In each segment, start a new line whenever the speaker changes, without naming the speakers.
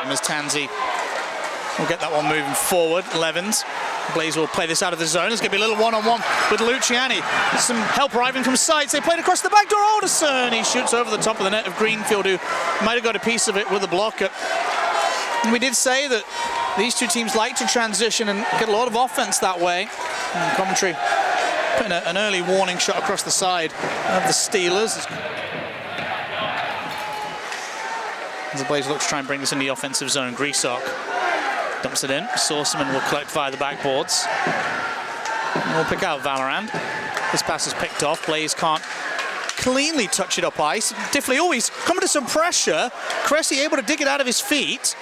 time as Tansy will get that one moving forward. Levens. Blaze will play this out of the zone. There's going to be a little one-on-one with Luciani. Some help arriving from sides. They played across the back door. Alderson, he shoots over the top of the net of Greenfield, who might have got a piece of it with a blocker. And we did say that these two teams like to transition and get a lot of offense that way. And Coventry putting an early warning shot across the side of the Steelers. As the Blaze look to try and bring this in the offensive zone. Griesok dumps it in. Sorceman will collect via the backboards. And we'll pick out Valorant. This pass is picked off. Blaze can't cleanly touch it up ice. Diffley always coming to some pressure. Cressy able to dig it out of his feet.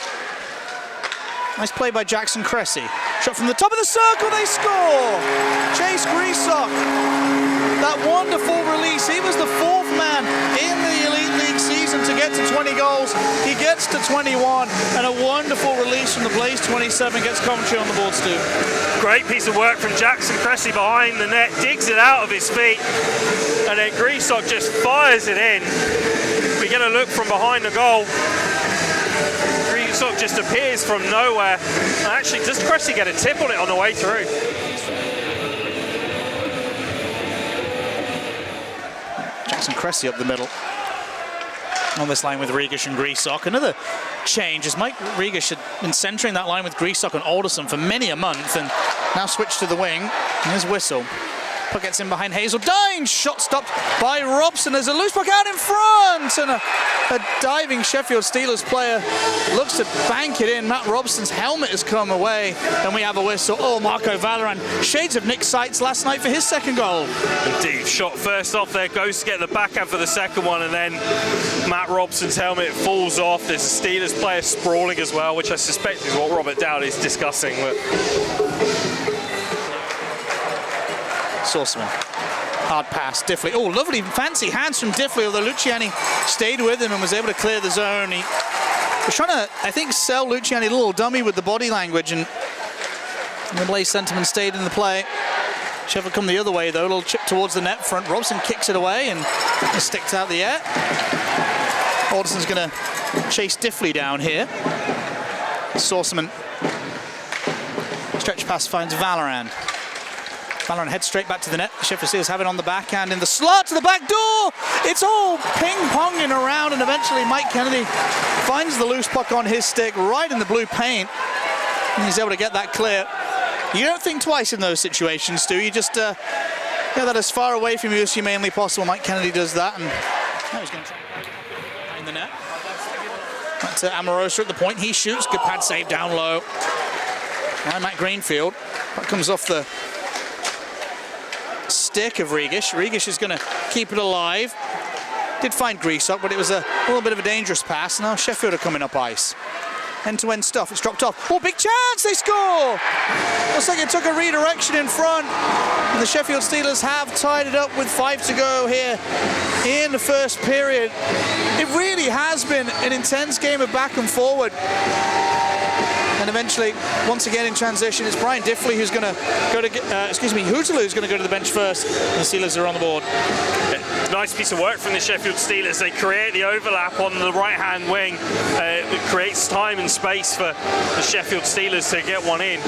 Nice play by Jackson Cressy. Shot from the top of the circle, they score! Chase Griesok. That wonderful release. He was the fourth man in the Elite League season to get to 20 goals. He gets to 21, and a wonderful release from the Blaze 27 gets Coventry on the board, Stu.
Great piece of work from Jackson Cressy behind the net, digs it out of his feet, and then Griesok just fires it in. We get a look from behind the goal. Griesok just appears from nowhere. And actually, does Cressy get a tip on it on the way through?
Jackson Cressy up the middle. On this line with Rigish and Griesok. Another change as Mike Rigish had been centering that line with Griesok and Alderson for many a month, and now switched to the wing. And there's Whistle. Puck gets in behind Hazeldine. Shot stopped by Robson. There's a loose puck out in front, and a diving Sheffield Steelers player looks to bank it in. Matt Robson's helmet has come away, and we have a whistle. Oh, Marco Valorant. Shades of Nick Seitz last night for his second goal.
Indeed, shot first off there, goes to get the backhand for the second one, and then Matt Robson's helmet falls off. There's a Steelers player sprawling as well, which I suspect is what Robert Dowd is discussing. But
Sorceman. Hard pass, Diffley. Oh, lovely, fancy hands from Diffley, although Luciani stayed with him and was able to clear the zone. He was trying to, I think, sell Luciani a little dummy with the body language, and the Blaze sentiment stayed in the play. Sheffield come the other way, though. A little chip towards the net front. Robson kicks it away and it sticks out the air. Alderson's going to chase Diffley down here. Sorceman. Stretch pass finds Valorant. Valorant heads straight back to the net. Sheffield Steelers have it on the backhand in the slot to the back door. It's all ping-ponging around, and eventually Mike Kennedy finds the loose puck on his stick right in the blue paint. And he's able to get that clear. You don't think twice in those situations, Stu. You just get that as far away from you as humanly possible. Mike Kennedy does that, and now he's going to try in the net. Back to Amorosa at the point. He shoots. Good pad save down low. And Matt Greenfield. That comes off the stick of Rigish. Rigish is going to keep it alive. Did find Griesok, but it was a little bit of a dangerous pass. Now Sheffield are coming up ice. End-to-end stuff. It's dropped off. Oh, big chance! They score! Looks like it took a redirection in front. And the Sheffield Steelers have tied it up with 5 to go here in the first period. It really has been an intense game of back and forward. And eventually, once again in transition, it's Brian Diffley who's going to go to, Hootaloo who's going to go to the bench first. And the Steelers are on the board.
Yeah, nice piece of work from the Sheffield Steelers. They create the overlap on the right-hand wing. It creates time and space for the Sheffield Steelers to get one in.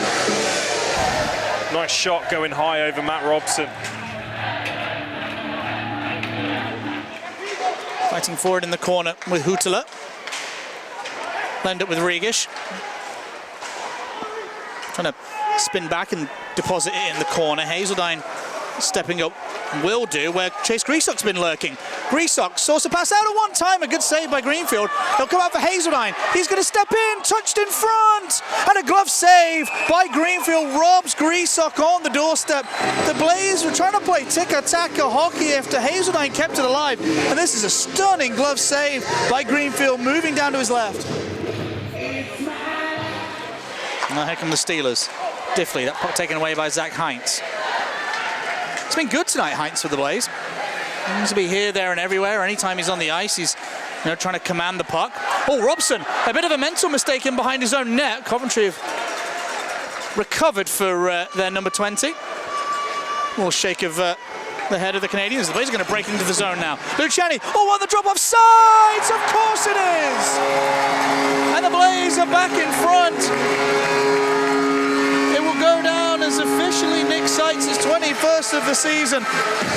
Nice shot going high over Matt Robson.
Fighting forward in the corner with Hootaloo. Lined up with Rigish. Trying to spin back and deposit it in the corner. Hazeldine stepping up will do, where Chase Griesok's been lurking. Griesok saws a pass out at one time, a good save by Greenfield. He'll come out for Hazeldine. He's going to step in, touched in front, and a glove save by Greenfield robs Griesok on the doorstep. The Blaze were trying to play tic-a-taca hockey after Hazeldine kept it alive, and this is a stunning glove save by Greenfield, moving down to his left. Now here come the Steelers. Diffley, that puck taken away by Zach Heinz. It's been good tonight, Heinz, for the Blaze. Seems to be here, there, and everywhere. Anytime he's on the ice, he's trying to command the puck. Oh, Robson, a bit of a mental mistake in behind his own net. Coventry have recovered for their number 20. A little shake of the head of the Canadians. The Blaze are going to break into the zone now. Luciani, oh, what the drop off sides! Of course it is! And the Blaze are back in front. It will go down as officially Nick Seitz' 21st of the season,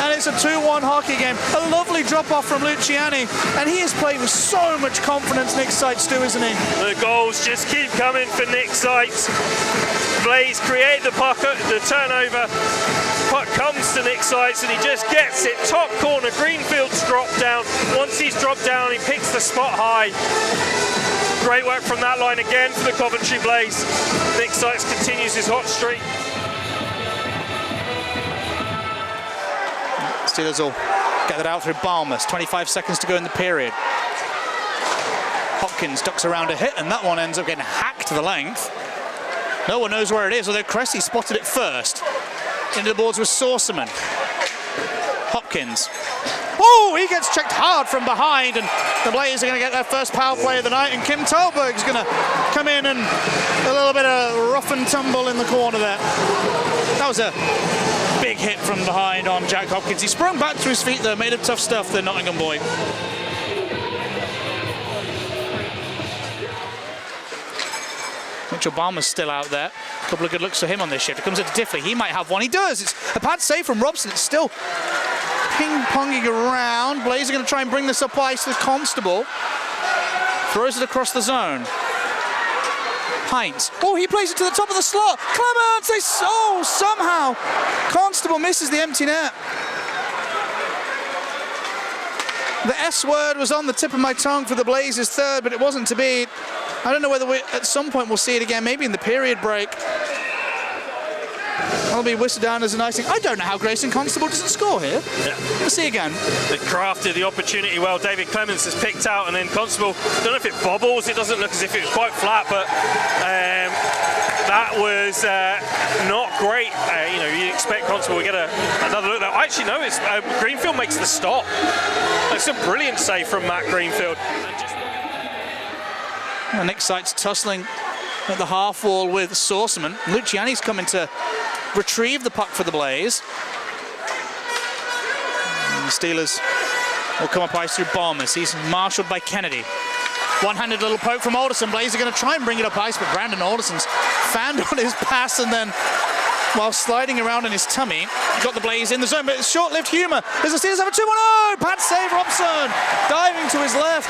and it's a 2-1 hockey game. A lovely drop off from Luciani, and he is playing with so much confidence, Nick Seitz too, isn't he?
The goals just keep coming for Nick Seitz. Blaze create the puck, the turnover. Puck comes to Nick Seitz and he just gets it. Top corner, Greenfield's dropped down. Once he's dropped down, he picks the spot high. Great work from that line again for the Coventry Blaze. Nick Seitz continues his hot streak.
Steelers will get that out through Balmas. 25 seconds to go in the period. Hopkins ducks around a hit, and that one ends up getting hacked to the length. No one knows where it is, although Cressy spotted it first. Into the boards with Saucerman. Hopkins. Oh, he gets checked hard from behind, and the Blaze are going to get their first power play of the night, and Kim Tolberg's going to come in and a little bit of rough and tumble in the corner there. That was a big hit from behind on Jack Hopkins. He sprung back to his feet though, made of tough stuff, the Nottingham boy. Mitchell Balmer's still out there. A couple of good looks for him on this shift. It comes into Diffley. He might have one. He does. It's a pad save from Robson. It's still ping-ponging around. Blaze are going to try and bring this up ice to the Constable. Throws it across the zone. Heinz. Oh, he plays it to the top of the slot. Clements, somehow Constable misses the empty net. The S word was on the tip of my tongue for the Blazers' third, but it wasn't to be. I don't know whether at some point we'll see it again, maybe in the period break. That'll be whistled down as an icing. I don't know how Grayson Constable doesn't score here. Yeah. We'll see again.
They crafted the opportunity well. David Clements is picked out, and then Constable, don't know if it bobbles, it doesn't look as if it was quite flat, but that was not great. You expect Constable to get another look there. Actually, no, it's Greenfield makes the stop. That's a brilliant save from Matt Greenfield.
Nick Seitz tussling at the half wall with Saucerman. Luciani's coming to retrieve the puck for the Blaze. And the Steelers will come up ice through Balmas. He's marshalled by Kennedy. One-handed little poke from Alderson. Blaze are going to try and bring it up ice, but Brandon Alderson's fanned on his pass, and then, while sliding around on his tummy, got the Blaze in the zone, but it's short-lived humour as the Steelers have a 2-1-0. Pad save, Robson diving to his left.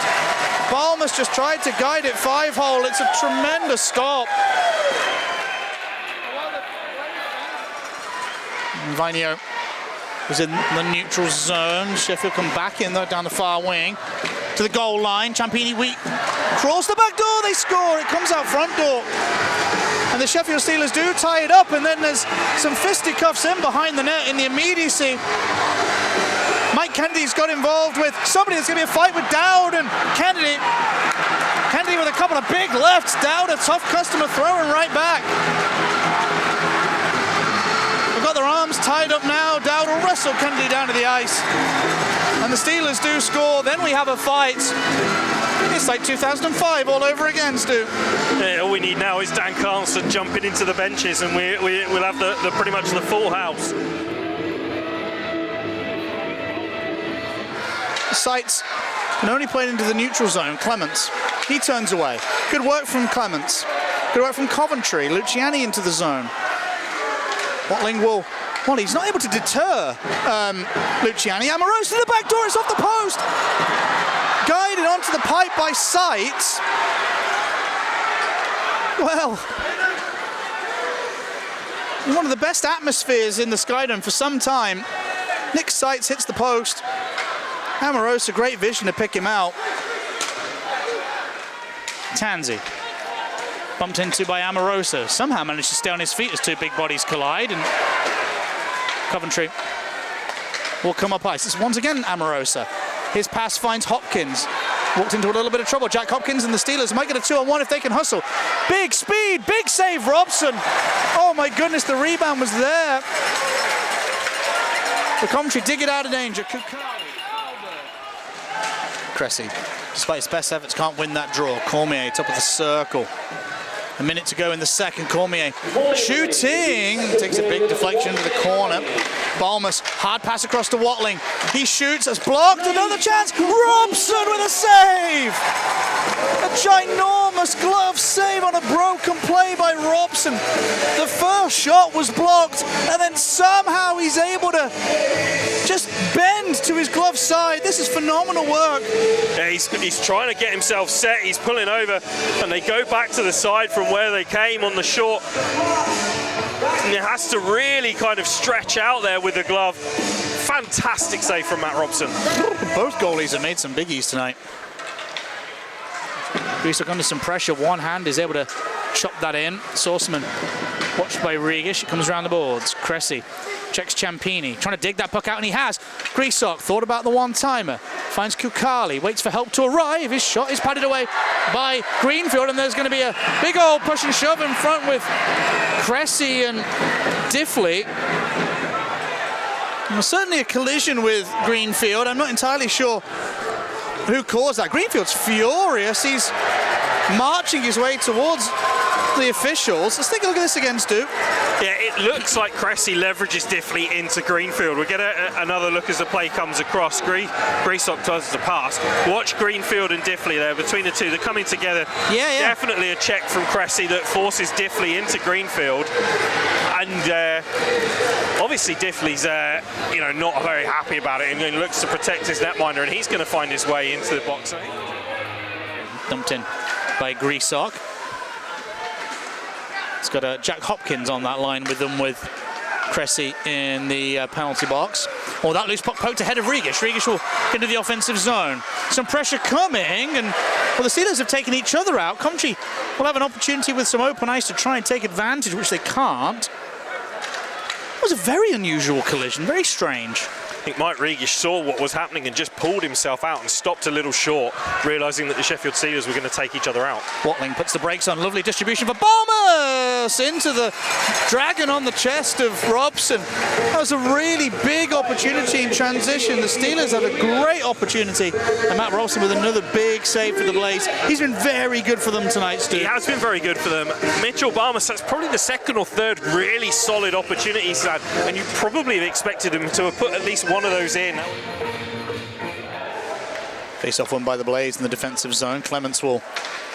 Balmas just tried to guide it 5-hole. It's a tremendous stop. Vinio was in the neutral zone. Sheffield come back in though down the far wing to the goal line. Ciampini crawls the back door. They score. It comes out front door. And the Sheffield Steelers do tie it up, and then there's some fisticuffs in behind the net in the immediacy. Mike Kennedy's got involved with somebody. There's going to be a fight with Dowd and Kennedy. Kennedy with a couple of big lefts. Dowd, a tough customer, throwing right back. They've got their arms tied up now. Dowd will wrestle Kennedy down to the ice. And the Steelers do score. Then we have a fight. It's like 2005 all over again, Stu.
Yeah, all we need now is Dan Carlson jumping into the benches, and we'll have the pretty much the full house.
Seitz can only play into the neutral zone. Clements, he turns away. Good work from Clements. Good work from Coventry. Luciani into the zone. Watling will. Well, he's not able to deter Luciani. Amorose to the back door. It's off the post. Guided onto the pipe by Seitz. Well, one of the best atmospheres in the Skydome for some time. Nick Seitz hits the post. Amorosa, great vision to pick him out. Tanzi, bumped into by Amorosa. Somehow managed to stay on his feet as two big bodies collide, and Coventry will come up ice. It's once again Amorosa. His pass finds Hopkins. Walked into a little bit of trouble. Jack Hopkins and the Steelers might get a 2-on-1 if they can hustle. Big speed, big save, Robson. Oh my goodness, the rebound was there. The Coventry did get out of danger. Cressy, despite his best efforts, can't win that draw. Cormier, top of the circle. A minute to go in the second. Cormier shooting. Takes a big deflection into the corner. Balmus, hard pass across to Watling. He shoots, that's blocked. Another chance. Robson with a save. A ginormous glove save on a broken play by Robson. The first shot was blocked, and then somehow he's able to just bend to his glove side. This is phenomenal work.
Yeah, he's trying to get himself set. He's pulling over, and they go back to the side from where they came on the short. And it has to really kind of stretch out there with the glove. Fantastic save from Matt Robson.
Both goalies have made some biggies tonight. Grisak under some pressure. One hand is able to chop that in. Sorceman watched by Regish. It comes around the boards. Cressy checks Ciampini. Trying to dig that puck out, and he has. Grisak thought about the one-timer. Finds Kukali. Waits for help to arrive. His shot is padded away by Greenfield, and there's going to be a big old push and shove in front with Cressy and Diffley. Well, certainly a collision with Greenfield. I'm not entirely sure who caused that. Greenfield's furious. He's marching his way towards the officials. Let's take a look at this again, Stu.
Yeah, it looks like Cressy leverages Diffley into Greenfield. We'll get another look as the play comes across. Grisak does the pass. Watch Greenfield and Diffley there between the two. They're coming together.
Yeah.
Definitely a check from Cressy that forces Diffley into Greenfield. And obviously Diffley's not very happy about it, and looks to protect his netminder, and he's going to find his way into the box.
Dumped in by Grisak. It's got Jack Hopkins on that line with them, with Cressy in the penalty box. Oh, that loose puck poked ahead of Regish. Regish will get into the offensive zone. Some pressure coming, and well, the Steelers have taken each other out. Coventry will have an opportunity with some open ice to try and take advantage, which they can't. It was a very unusual collision, very strange.
I think Mike Regish saw what was happening and just pulled himself out and stopped a little short, realising that the Sheffield Steelers were going to take each other out.
Watling puts the brakes on. Lovely distribution for Balmus into the dragon on the chest of Robson. That was a really big opportunity in transition. The Steelers had a great opportunity, and Matt Robson with another big save for the Blaze. He's been very good for them tonight, Stu.
He has been very good for them. Mitchell Balmus, that's probably the second or third really solid opportunity he's had, and you probably have expected him to have put at least one of those in.
Face-off won by the Blaze in the defensive zone. Clements will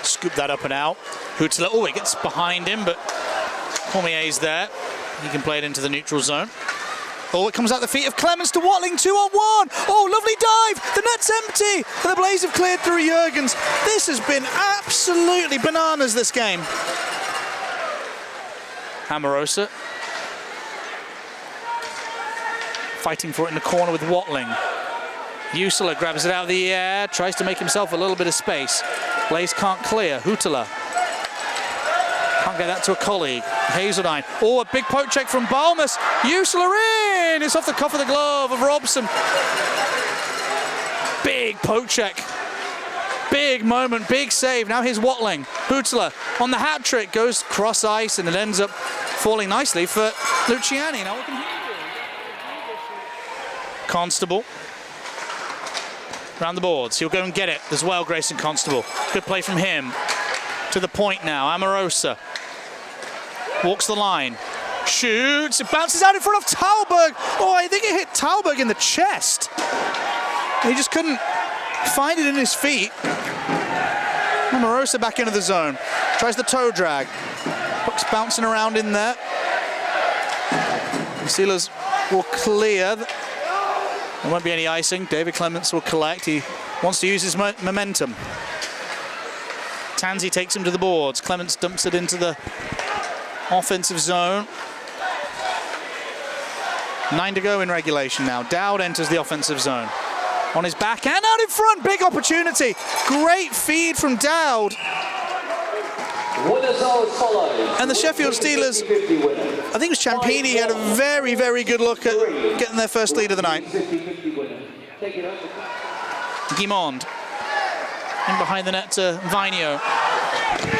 scoop that up and out. Hutzler, oh, he gets behind him, but Cormier's there. He can play it into the neutral zone. Oh, it comes out the feet of Clements to Watling, 2-on-1. Oh, lovely dive. The net's empty. And the Blaze have cleared through Jurgens. This has been absolutely bananas, this game. Amorosa fighting for it in the corner with Watling. Usela grabs it out of the air, tries to make himself a little bit of space. Blaze can't clear. Huttala can't get that to a colleague. Hazeldine. Oh, a big poke check from Balmus. Usela in. It's off the cuff of the glove of Robson. Big poke check. Big moment, big save. Now here's Watling. Huttala on the hat trick, goes cross ice, and it ends up falling nicely for Luciani. Now what can he do? Constable around the boards. He'll go and get it as well, Grayson Constable. Good play from him. To the point now. Amorosa walks the line. Shoots. It bounces out in front of Talberg. Oh, I think it hit Talberg in the chest. He just couldn't find it in his feet. Amorosa back into the zone. Tries the toe drag. Puck's bouncing around in there. The Steelers will clear. There won't be any icing. David Clements will collect. He wants to use his momentum. Tansey takes him to the boards. Clements dumps it into the offensive zone. 9 to go in regulation now. Dowd enters the offensive zone. On his back and out in front. Big opportunity. Great feed from Dowd. And the Sheffield Steelers, I think it was Ciampini, had a very, very good look at getting their first lead of the night. Guimond in behind the net to Vainio.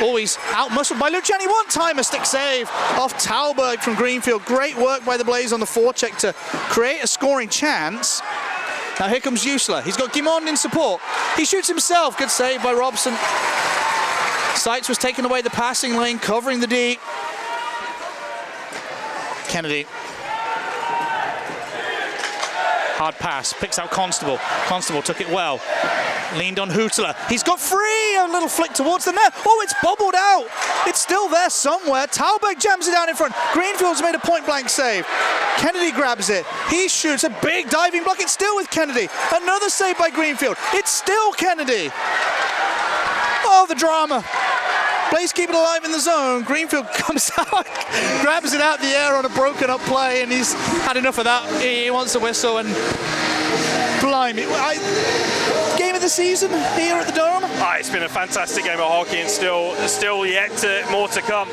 Always out-muscled by Luciani. One-timer stick save off Talberg from Greenfield. Great work by the Blaze on the forecheck to create a scoring chance. Now here comes Usler. He's got Guimond in support. He shoots himself. Good save by Robson. Seitz was taking away the passing lane, covering the D. Kennedy. Hard pass, picks out Constable. Constable took it well. Leaned on Hootler. He's got free! A little flick towards the net. Oh, it's bobbled out. It's still there somewhere. Talberg jams it down in front. Greenfield's made a point-blank save. Kennedy grabs it. He shoots a big diving block. It's still with Kennedy. Another save by Greenfield. It's still Kennedy. Oh, the drama. Blaze keep it alive in the zone. Greenfield comes out, grabs it out the air on a broken up play, and he's had enough of that. He wants a whistle, and blimey. Game of the season here at the Dome.
It's been a fantastic game of hockey, and still yet more to come.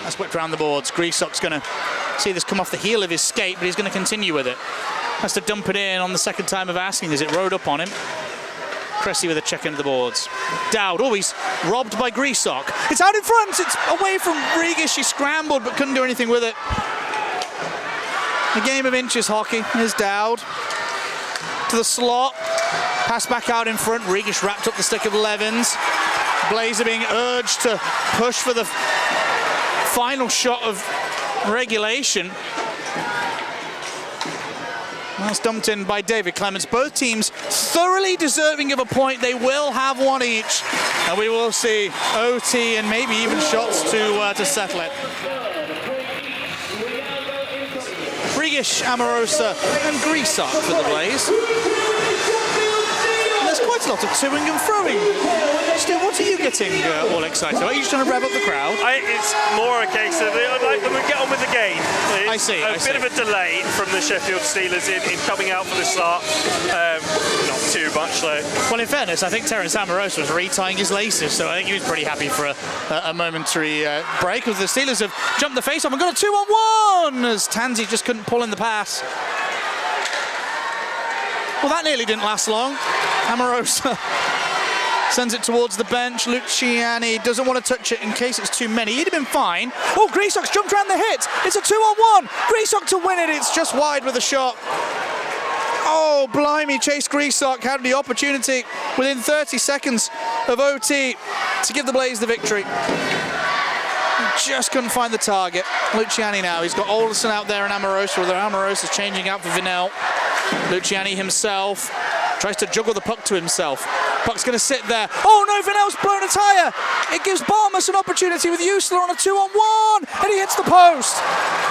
That's whipped around the boards. Griessock's going to see this come off the heel of his skate, but he's going to continue with it. Has to dump it in on the second time of asking as it rode up on him. Cressy with a check into the boards. Dowd, he's robbed by Griessock. It's out in front, it's away from Regish. He scrambled but couldn't do anything with it. A game of inches hockey. Here's Dowd to the slot. Pass back out in front. Regish wrapped up the stick of Levins. Blaze are being urged to push for the final shot of regulation. That's dumped in by David Clements. Both teams thoroughly deserving of a point. They will have one each, and we will see OT and maybe even shots to settle it. Regish, Amorosa, and Griessock for the Blaze. There's quite a lot of toing and throwing. Stu, what are you getting all excited about? Are you just trying to rev up the crowd?
It's more a case of I'd like them to get on with the game.
I see.
A bit of a delay from the Sheffield Steelers in coming out for the start. Not too much though.
Well, in fairness, I think Terence Amorosa was retying his laces, so I think he was pretty happy for a momentary break. Because the Steelers have jumped the face off and got a 2-on-1 as Tansey just couldn't pull in the pass. Well, that nearly didn't last long. Amorosa sends it towards the bench. Luciani doesn't want to touch it in case it's too many. He'd have been fine. Oh, Griessock's jumped around the hit. It's a 2-on-1. Griessock to win it. It's just wide with a shot. Oh, blimey. Chase Griessock had the opportunity within 30 seconds of OT to give the Blaze the victory. Just couldn't find the target. Luciani now. He's got Alderson out there and Amorosa, although Amorosa's changing out for Vinell. Luciani himself tries to juggle the puck to himself. Puck's going to sit there. Oh no, Vinell's blown a tyre. It gives Barmas an opportunity with Usler on a 2-on-1, and he hits the post.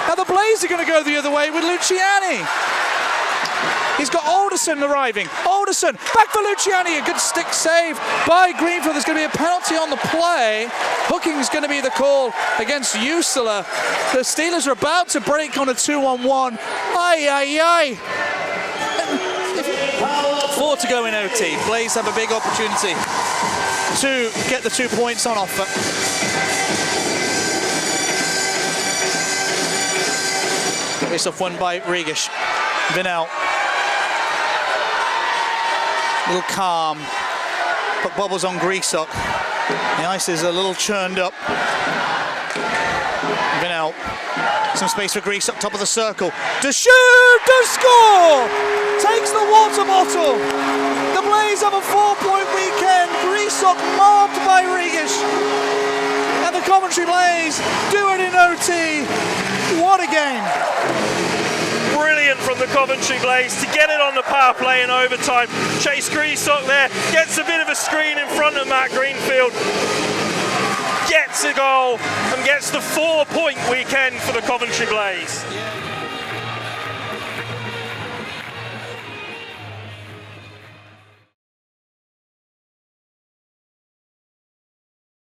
Now the Blaze are going to go the other way with Luciani. He's got Alderson arriving. Alderson, back for Luciani. A good stick save by Greenfield. There's going to be a penalty on the play. Hooking's going to be the call against Usler. The Steelers are about to break on a 2-on-1. Aye. 4 to go in OT. Blaze have a big opportunity to get the 2 points on offer. Face off won by Regish. Vinell. A little calm. Puck bubbles on Griessock. The ice is a little churned up. Vinell. Some space for Griessock, top of the circle. To shoot! To score! Takes the water bottle. The Blaze have a 4-point weekend. Griessock mobbed by Regish. And the Coventry Blaze do it in OT. What a game.
Brilliant from the Coventry Blaze to get it on the power play in overtime. Chase Griessock there, gets a bit of a screen in front of Matt Greenfield. Gets a goal and gets the 4-point weekend for the Coventry Blaze.